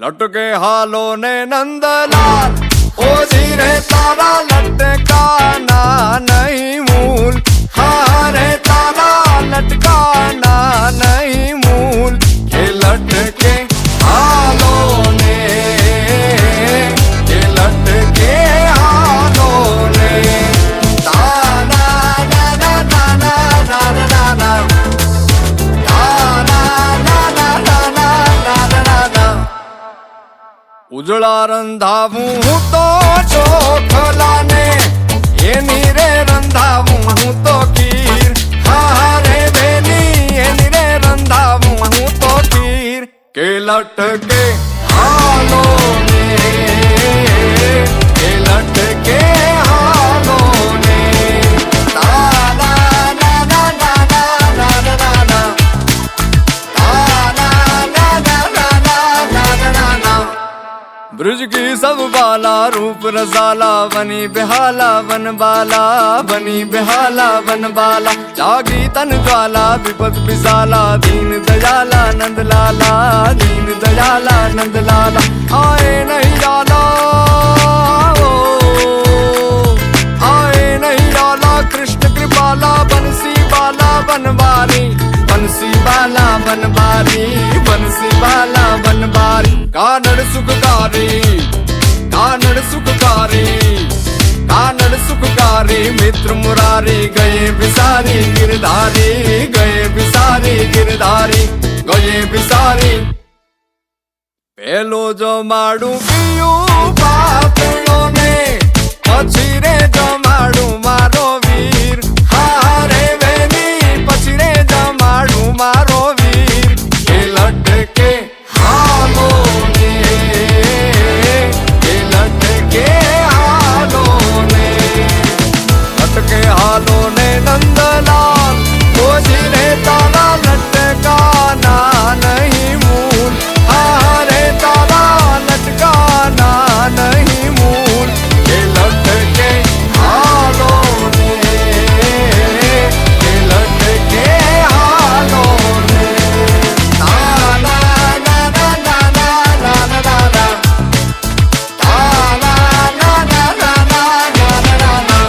लटके हालो ने नंदलाल ओ धीरे तारा लटकाना नहीं मूल हारे तारा लटकाना नहीं मूल के लटके हालो ने के लटके हालो ने ताना ना ना ना ना ना ना ना ઉજળા રંધાવું હું તો ચોખલાને એની રે રંધાવું હું તો ખીર હારે બેની એની રે રંધાવું હું તો ખીર કે લટકે હાલો ને કે લટકે હાલો ને તા ના ના ના ના ના ના ના ब्रज की सब बाला रूप रसाला बनी बेहाला वन बाला बनी बेहाला वन बाला जागी तन ज्वाला विपद विशाला दीन दयाला नंद लाला दीन दयाला नंद लाला आए नहीं जाला आए नहीं जाला कृष्ण कृपाला बंसी बाला बनबारी बंसी बाला बनबारी बंसी बाला बनबारी कानड़ सुखकारी कानड़ सुखकारी कानड़ सुखकारी मित्र मुरारी गए बिसारी गिरधारी गए बिसारी गिरधारी गए बिसारी पहलो जो माड़ू पियू बापड़ो ने पछी रे जो माड़ू मारो वीर हारे वेनी पछी रे जो माड़ू मारो वीर के लटके हालो ने के लटके हालो ने लटके हालो ने नंदलाल खोजी रे ताला लटकाना नहीं मूल हारे ताला लटकाना नहीं मूल के लटके हालो ने के लटके हालो ने ताला ना ना ना ना ना ना ना ना ताला ना ना ना ना ना ना ना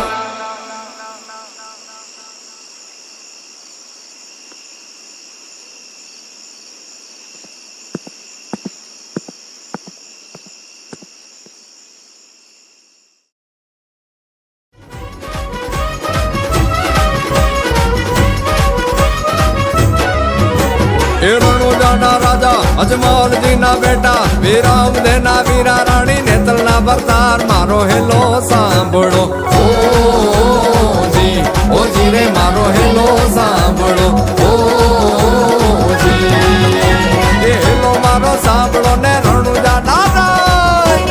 रणुजाना राजा अजमौल जी ना बेटा वीराम देना वीरा रानी नेतल ना बरतार मारो हेलो सांभळो ओ जी रे मारो हेलो सांभळो ओ जी ए हेलो मारो सांभळो ने रणुजाना राय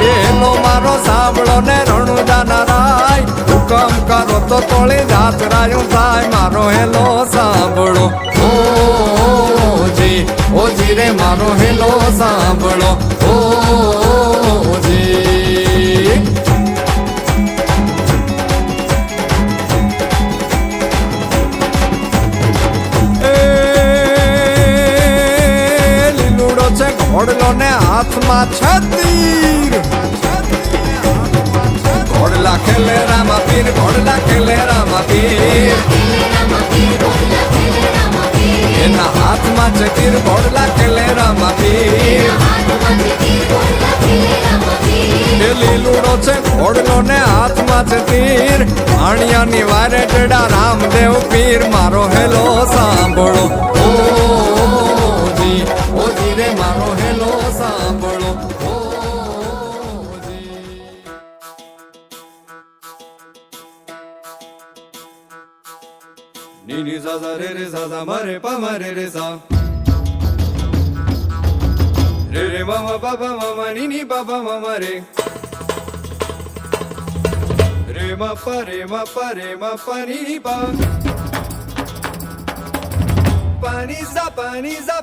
हेलो मारो सांभळो ने रणुजाना राय हुकम करो तो तोळी जात रायूं थाय मारो हेलो सांभळो ओ जी रे मारो हेलो सांभळो ओ जी ए લીલુડો છે ઘોડલો ને હાથમાં છતીર घोड़ला खेले रामा पीर घोड़ला खेले रामा पीर एना हाथ में चकीर घोड़ला खेले रामा पीर ए લીલુડો છે ઘોડલો ને હાથ માં ચતીર આણિયા ની વારે ટેડા રામદેવ પીર મારો હેલો સાંભળો ઓ જી રે મારો હેલો સાંભળો नी नी सा सा रे सा सा म रे प म रे सा रे रे म म प प म म नी नी प प म म रे रे म प रे म प रे म प नी नी प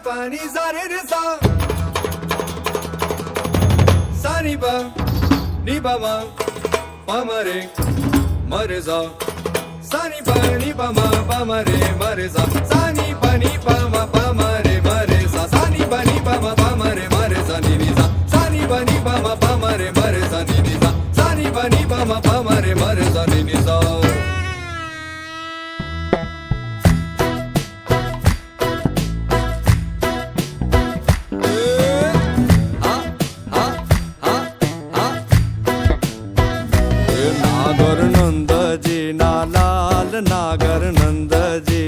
पानी सा रे रे सा सा नी प म प म रे सा सा नी प म प म रे सा सा नी प म प म रे सा सा नी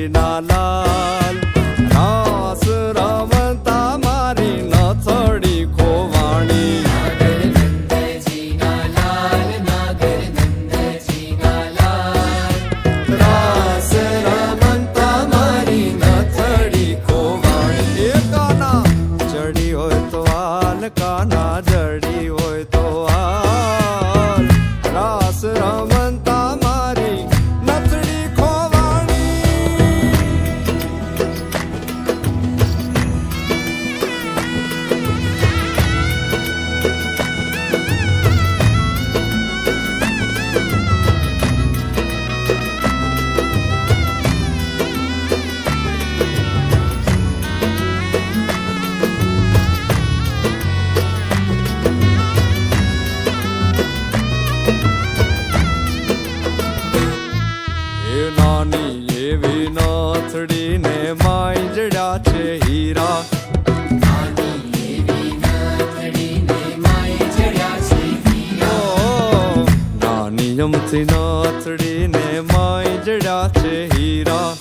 જીના લાલ રાસ રમતા મારી નથડી ખોવાણી રાસ રમતા મારી નથડી ખોવાણી એ કાના જડી હોય તો હાલ કાના જડી હોય તો હાલ રાસ રમતા મારી નથડી ખોવાણી એ નાની એવી નથડી ને માય જડ્યા છે હીરા નાની અમથી નથડી ને માય જડ્યા છે હીરા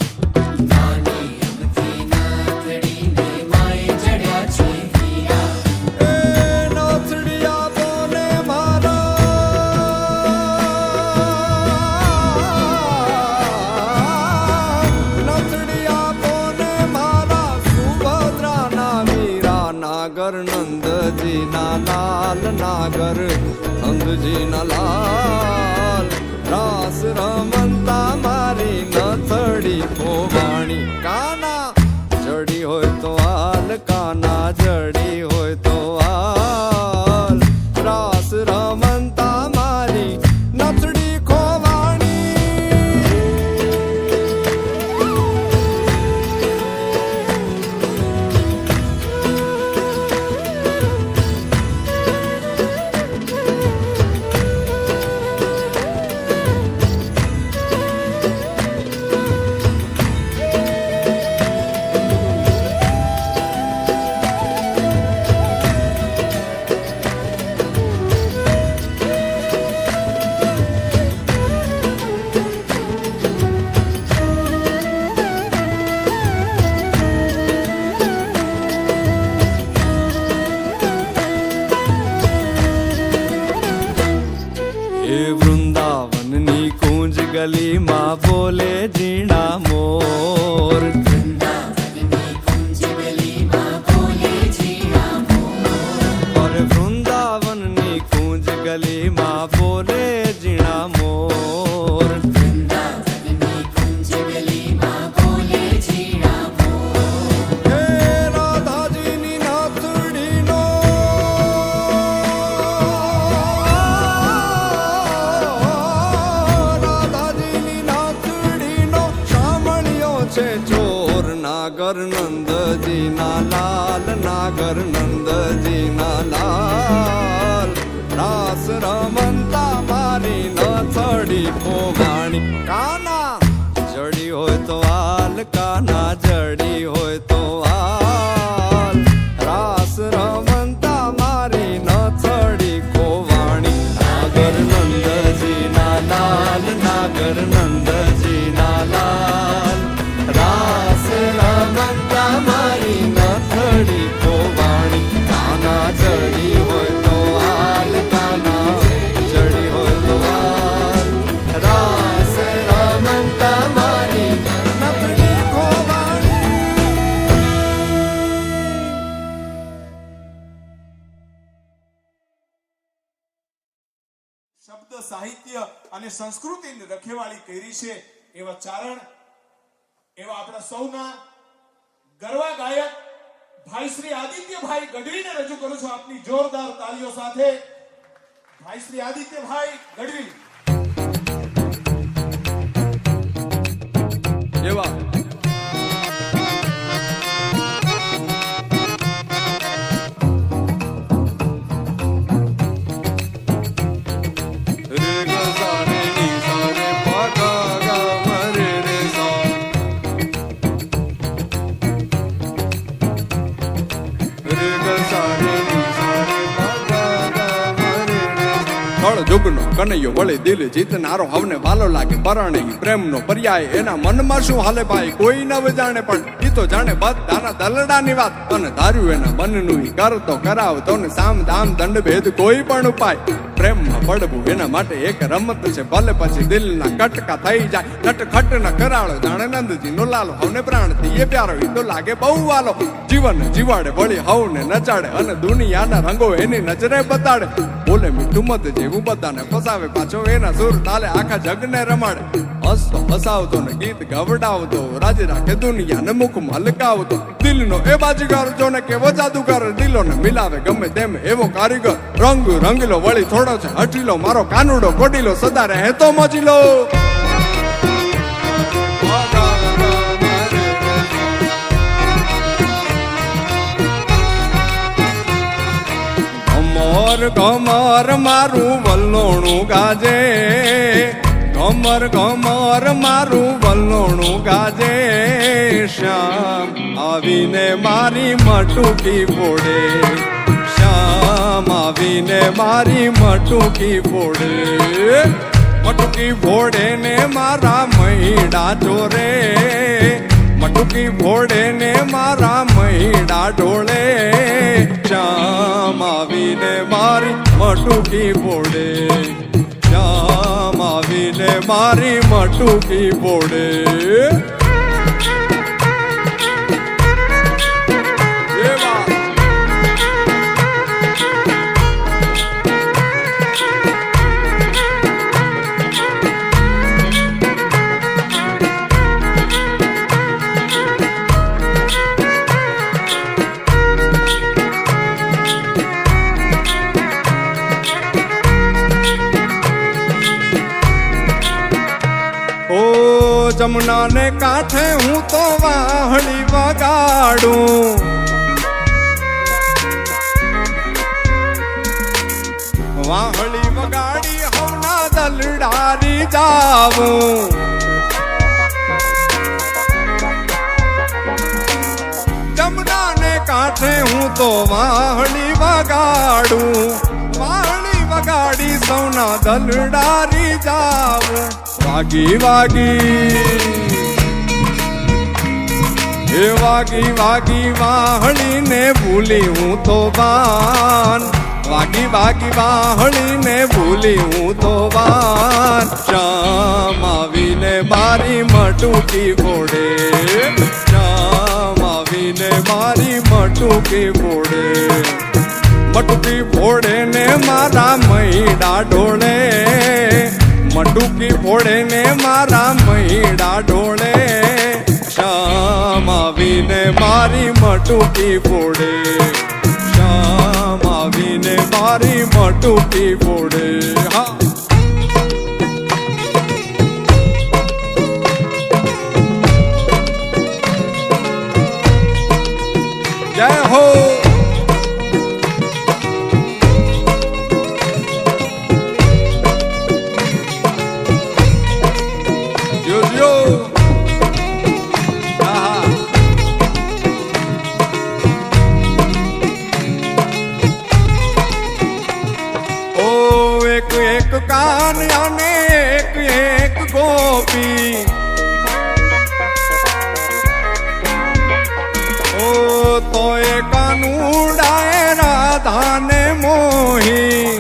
એ નથડી આપો ને નથડી આપો ને મારા સુભદ્રાના વીરા નાગર નંદજીના લાલ નાગર નંદજીના લાલ રાસ રમતા મારી નથડી ખોવાણી કાના જડી હોય તો હાલ કાના જડી હોય તો હાલ રાસ રમતા મારી નથડી ખોવાણી એ વૃંદાવનની કુંજ ગલીમાં બોલે જીણા મોર અરે વૃંદાવનની કુંજ ગલીમાં બોલે જીણા મોર હે રાધાજીની નાથડીનો રાધાજીની નાથડીનો સાંભળ્યો છે ચોર નાગર નંદજીના લાલ નાગર નંદજીના લાલ રાસ રમતા મારી નથડી ખોવાણી કાના જડી હોય તો હાલ કાના જડી હોય તો હાલ રાસ રમતા મારી નથડી ખોવાણી નાગર નંદજીના લાલ નાગર નંદજીના લાલ રાસ રમતા મારી નથડી ખોવાણી કાના જડી હોય તો હાલ કાના જડી હોય તો હાલ રાસ રમતા મારી નથડી ખોવાણી શબ્દ સાહિત્ય અને સંસ્કૃતિની રખેવાળી કરી છે એવા ચારણ એવા આપણા સૌના ગરવા ગાયક ભાઈ શ્રી આદિત્યભાઈ ગઢવીને રજૂ કરું છું આપની જોરદાર તાળીઓ સાથે ભાઈ શ્રી આદિત્યભાઈ ગઢવી એવા કળ જુગનો કનૈયો વળી દિલ જીતનારો હવને વાલો લાગે પરણે પ્રેમનો પર્યાય એના મનમાં શું હાલે ભાઈ કોઈ ન જાણે પણ ઈ તો જાણે બધાના દલડાની વાત અને ધાર્યું એના મનનું ઈ કરતો કરાવતો ને સામ દામ દંડ ભેદ કોઈ પણ ઉપાય પ્રેમમાં પડવું એના માટે એક રમત છે ભલે પછી દિલના કટકા થઈ જાય નટખટ ન કરાળો જાણે નંદજી નો લાલો હવને પ્રાણથી એ પ્યારો ઈ તો લાગે બહુ વાલો જીવન જીવાડે વળી હવને નચાડે અને દુનિયાના રંગો એની નજરે બતાડે બોલે મીઠું મત જેવું બધાને ફસાવે પાછો એના સુર તાલે આખા જગને રમાડે હસતો હસાવતો ને ગીત ગવડાવતો રાજ રાખે દુનિયાને મુખમાં હલકાવતો દિલનો એ બાજીગર જો ને કેવો જાદુગર દિલોને મિલાવે ગમે તેમ એવો કારીગર રંગ રંગીલો વળી થોડો છે હઠીલો મારો કાનુડો કોડીલો સદા રહે તો મજીલો કમર કમર મારું વલ્લોણું ગાજે કમર કમર મારું વલ્લોણું ગાજે શ્યામ આવીને મારી મટુકી ફોડે શ્યામ આવીને મારી મટુકી ફોડે મટુકી ફોડે ને મારા મહીડા ચોરે મટુકી ફોડે ને મારા મહીડા ઢોળે શ્યામ આવીને મારી મટુકી ફોડે શ્યામ આવીને મારી મટુકી ફોડે જમુના ને કાંઠે હું તો વાહળી વગાડું વાહળી વગાડી હવના દલડારી જાવું જમુના ને કાંઠે હું તો વાહળી વગાડું વાહળી વગાડી સૌના દલડારી જાવું વાગી વાગી એ વાગી વાગી વાહળીને ભૂલી હું તો બાન વાગી વાગી વાહળીને ભૂલી હું તો બાન શ્યામ આવીને મારી મટુકી ફોડે શ્યામ આવીને મારી મટુકી ફોડે મટુકી ફોડે ને મારા મહીડા ઢોળે મટુકી ફોડે ને મારા મહીડા ઢોળે શ્યામ આવીને મારી મટુકી ફોડે શ્યામ આવીને મારી મટુકી ફોડે હા જય હો કાન અને એક એક ગોપી ઓ તો એ કાનુડાએ રાધાને મોહી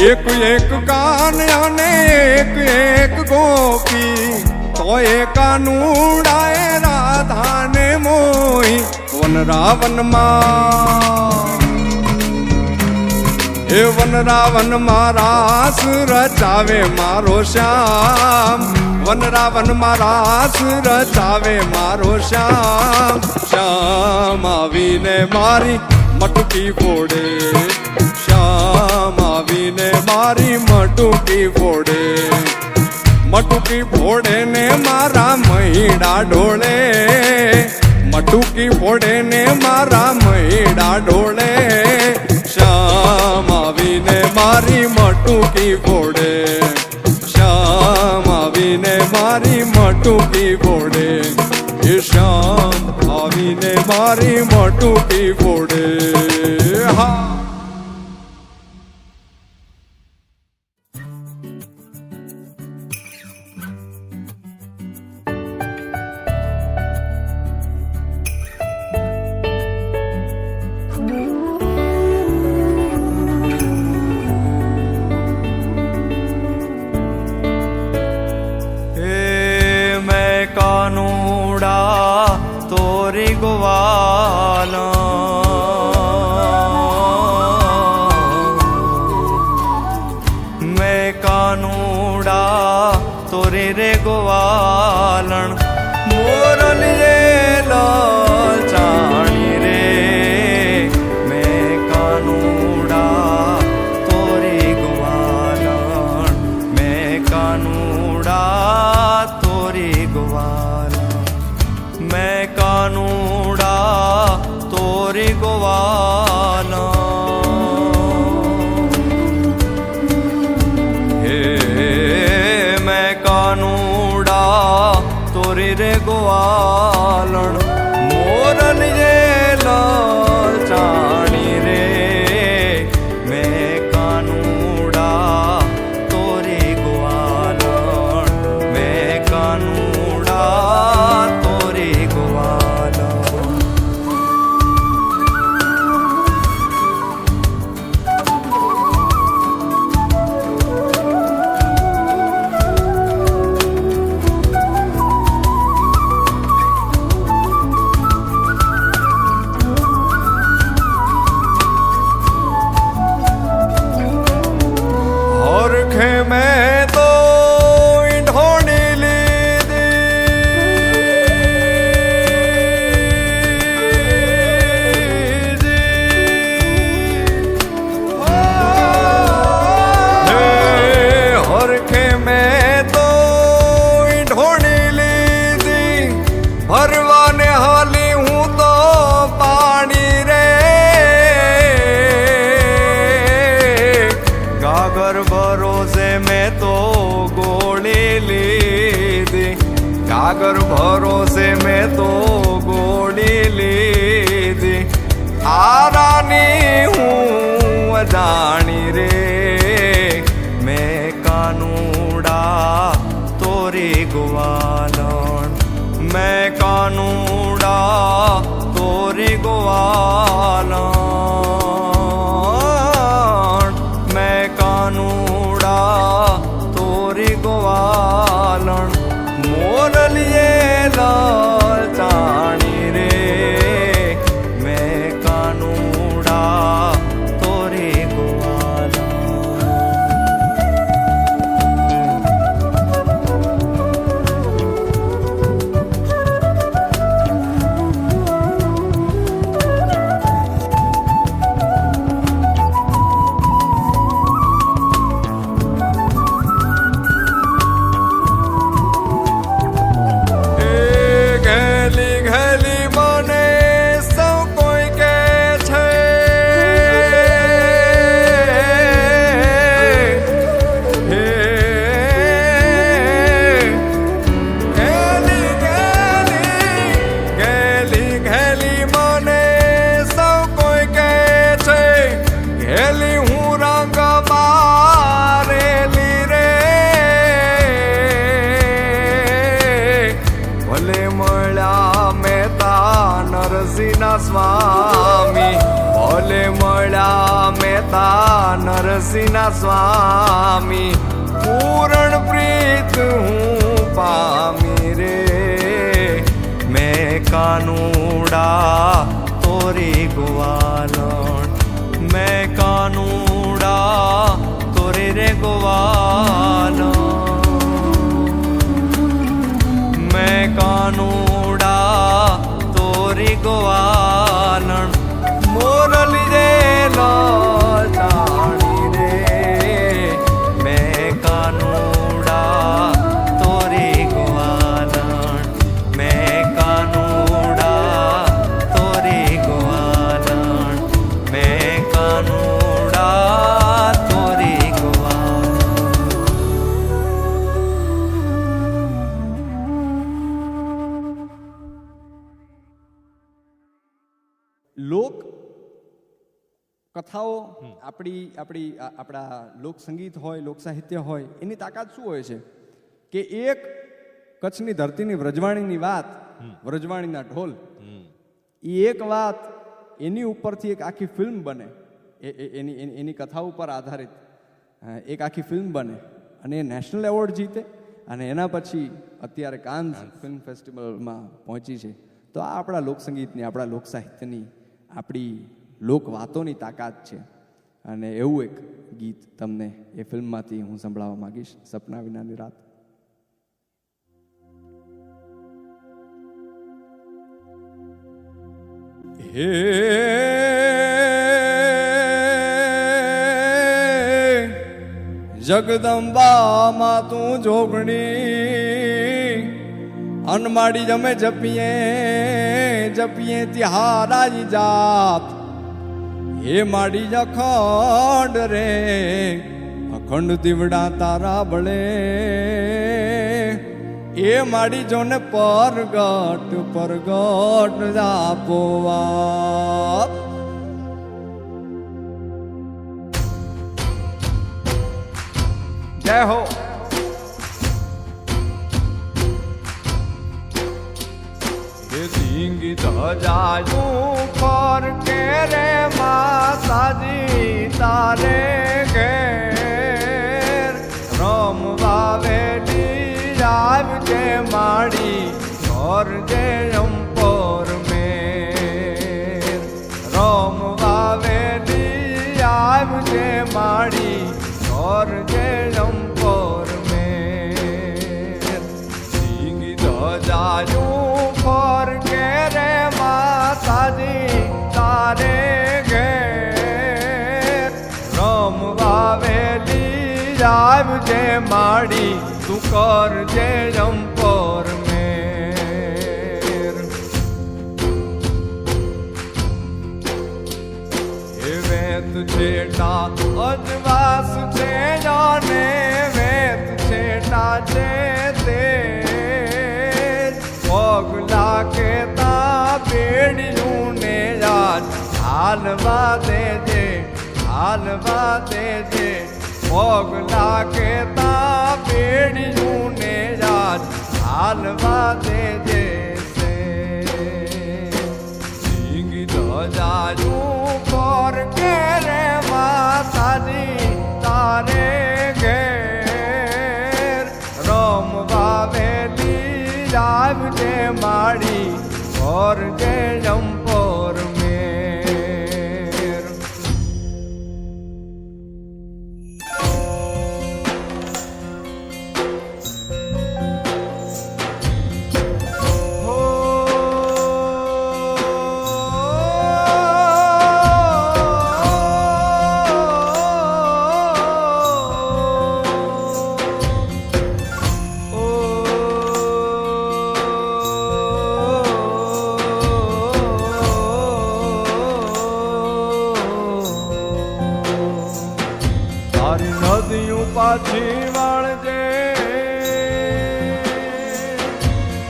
એક એક કાન અને એક ગોપી તો એ કાનુડાએ રાધાને મોહી વનરાવનમાં એ વનરાવન રાસ રચાવે મારો શ્યામ વનરાવન રાસ રચાવે મારો શ્યામ શ્યામ આવીને મારી મટુકી ફોડે શ્યામ આવીને મારી મટુકી ફોડે મટુકી ફોડે ને મારા મહીડા ઢોળે મટુકી ફોડે ને મારા મહીડા ઢોળે શ્યામ આવીને મારી મટુકી ફોડે શ્યામ આવીને મારી મટુકી ફોડે એ શ્યામ આવી જોઈને મારી મોટુકી ફોડે. હા તોરી ગોવાલ મેં કાનુડા તોરી રે ગોવાલણ મોરલીએ લાચાણી રે મેં કાનુડા તોરી ગોવાલણ મેં કાનુડા તોરી ગોવાલણ મેં કાનુડા તોરી ગોવાલ હે મેં કાનુડા તોરી રે ગોવાલણ મોરલીએ લાચાણી રે મેં કાનુડા તોરી ગોવાલણ મેં કાનુડા તોરી ગોવાલ હરખે મેં તો ઈંઢોણી ભરવાને હાલી હું તો પાણી રે ગાગર ભરોસે મેં તો ગોળી લીધી ગાગર ભરોસે મેં તો ગોળી લીધી આરાની હું અજાણી રે મેં કાનુડા તોરી ગોવાલણ મેં કાનુડા તોરી ગોવાલણ મેં કાનુડા તોરી ગોવાલણ મોરલીએ લાચાણી રે મેં કાનુડા તોરી ગોવાલણ નરસિંહના સ્વામી ભલે મળ્યા મહેતા નરસિંહના સ્વામી પૂરણ પ્રીત હું પામી રે મેં કાનુડા તોરી ગોવાલણ મેં કાનુડા તોરી રે ગોવાલણ મેં કાનુડા તોરી ગોવાલણ મોરલીએ લાચાણી રે મેં કાનુડા લોક કથાઓ આપણા લોક સંગીત હોય, લોક સાહિત્ય હોય, એની તાકાત શું હોય છે કે એક કચ્છની ધરતીની વ્રજવાણીની વાત, વ્રજવાણીના ઢોલ, એ એક વાત એની ઉપરથી એક આખી ફિલ્મ બને, એની કથા ઉપર આધારિત એક આખી ફિલ્મ બને અને એ નેશનલ એવોર્ડ જીતે અને એના પછી અત્યારે કાન્સ ફિલ્મ ફેસ્ટિવલમાં પહોંચી છે. તો આ આપણા લોકસંગીતની, આપણા લોક સાહિત્યની, આપણી લોક વાતોની તાકાત છે. અને એવું એક ગીત તમને એ ફિલ્મમાંથી હું સંભળાવવા માંગીશ, સપના વિનાની રાત. હે જગદંબા માં તું જોગણી અનમાડી જમે જપીએ તિહારાજી જાત. હે માડી અખંડ રે અખંડ દીવડા તારા બળે. એ માડી જોને પરગટ આપોવા. જય હો. ધીંગી ધજાયું પર કે રે માતાજી તારે ઘેર રમવા વેડી આવજે માડી ઘર જે અંપોર મેર. રમવા વેડી આવજે માડી ઘર જે અંપોર મેર. ધીંગી ધજાયું પર કે રે માતાજી તારે ઘેર રમવા વેલી આવજે માડી તું કરજે જંપોર મેર. એ વેત છેટા અજવાસ છે જાને વેત છેટા છે તે પગલા કેતા પેડિયું ને યાદ હાલવા દેજે પગલા કેતા પેડિયું ને યાદ હાલવા દેજે. ધીંગી ધજાયું પર કે રે માતાજી તારે ઘેર રમવા વેલી આવજે માડી ઘર જે જંપોર મેર. પાછી વાળજે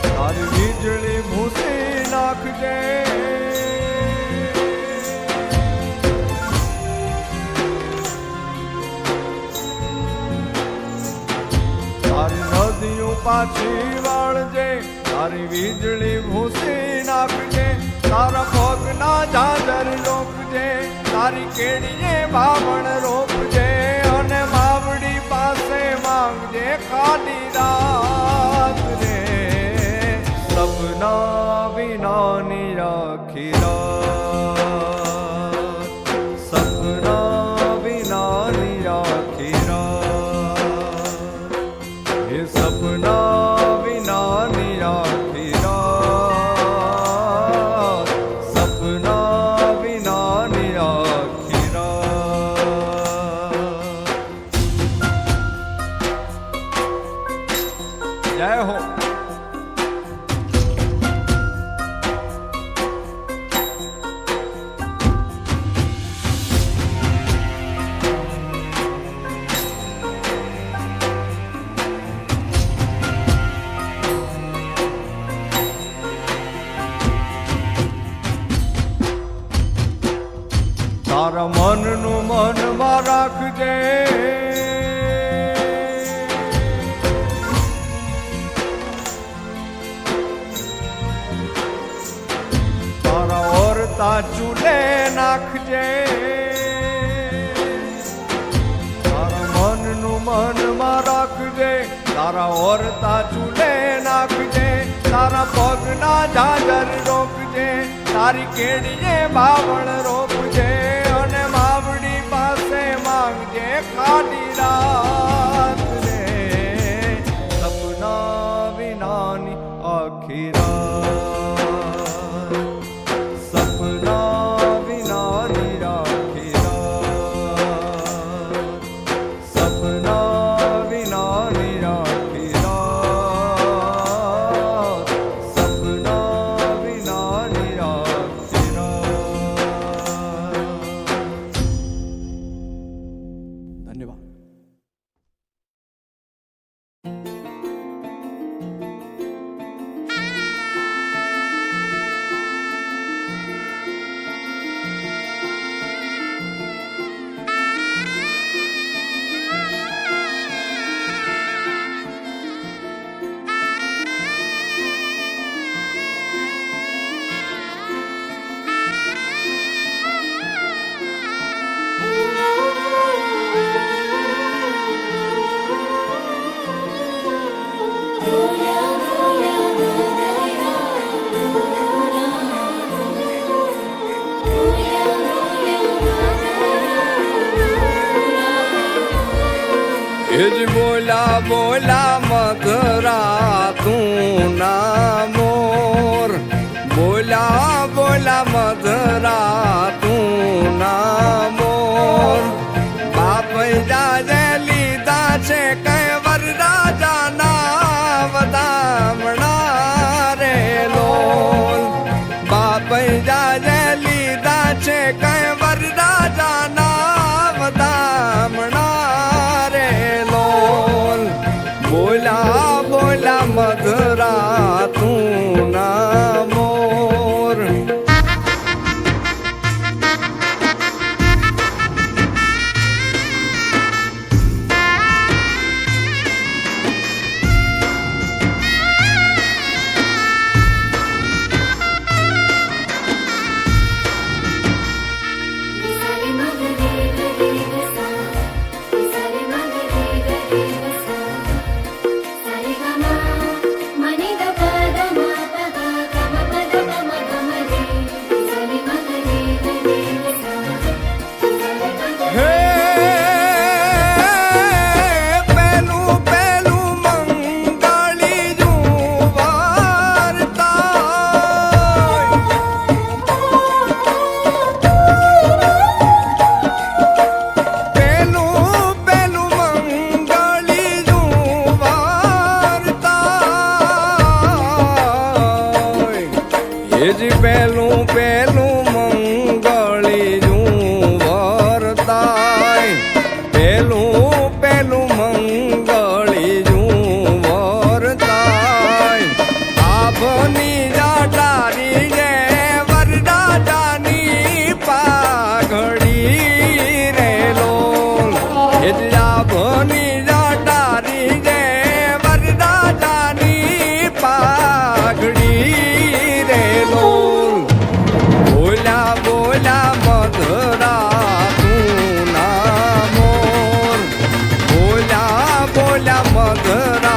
તારી વીજળી ભૂસી નાખજે. તારી નદીઓ પાછી વાળજે તારી વીજળી ભૂસી નાખજે. તારા પગના ઝાંઝર રોકજે તારી કેડીએ બાવણ રોપજે. અને માવડી પાસે માંગજે ખાલી રાત રે સપના વિનાની આખી રાત. સપના વિનાની આખી રાત. એ સપના વિનાની આખી રાત. સપના વિનાની આખી રાત. જય હો. તારા મનનું મનમાં રાખજે, તારા ઓરતા ચૂલે નાખજે, તારા મનનું મનમાં રાખજે, તારા ઓરતા ચૂલે નાખજે, તારા પગના ઝાઝર રોકજે, તારી કેડીએ બાવળ રોપજે, અને માવડી પાસે માંગજે ખાટી રાત રે, સપના વિનાની આખી રાત, સપના વિનાની આખી રાત, સપના વિનાની આખી રાત, સપના વિનાની આખી રાત. ધન્યવાદ. એજ બોલા બોલા મધરા તું ના મોર, બોલા બોલા મધરા તું ના મોર, બાપ જાજે લીધા છે કઈ વરરાજાના વધામણા રે લોલ, બાપ જાજે લીધા છે કઈ વરરાજાના વધામણા રે લોલ, બોલા બોલા મધરા તું ના મોર. એજી પેલું પેલું મંગળી જું વરતાય, પેલું પેલું મંગળી જું વરતાય, આભની જાટારી જે વરરાજાની પાઘડી રે લોલ, એજી આભની જાટારી જે વરરાજાની પાઘડી રે લોલ, બોલા બોલા મધરા તું ના મોર, બોલા બોલા મધરા